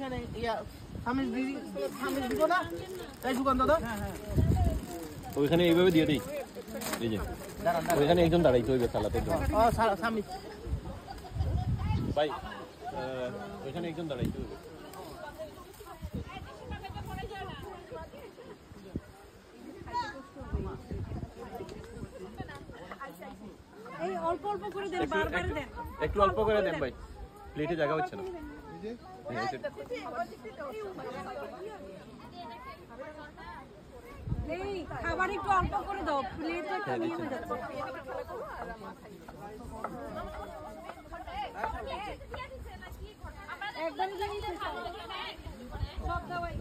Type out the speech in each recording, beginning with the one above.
এখানে ইয়া সামিজ দিব না তাই সুগন্ধ দাও ওইখানে এইভাবে দিয়ে দেই এই যে ওইখানে একজন দাঁড়াইতে হইবে সালাতে সামিজ ভাই ওইখানে একজন দাঁড়াইতে হইবে এই অল্প অল্প করে দেন বারবার দেন একটু অল্প করে দেন ভাই প্লেটে জায়গা হচ্ছে না এই খাবার একটু অল্প করে দাও প্লেট একটা নিয়ে যাচ্ছে একদম সব দাওয়াই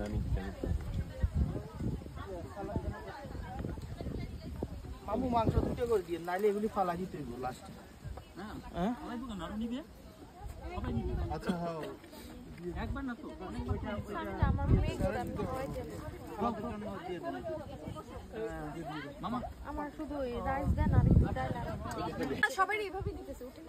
মামু মাংস দুটো করে দিয়ে নাইলে এগুলি ফালা দিতে হইব লাস্টে হ্যাঁ আচ্ছা হ্যাঁ একবার না তো আমার মেয়ে করে মামা আমার শুধু রাইস দেন আর একটু ডাল আর সবাই এইভাবে দিতেছে উঠে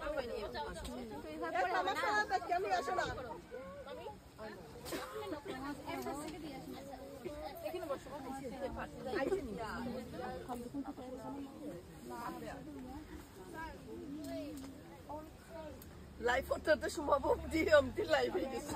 লাইভ হতে সম্ভব দিয়ে লাইভ হয়ে গেছে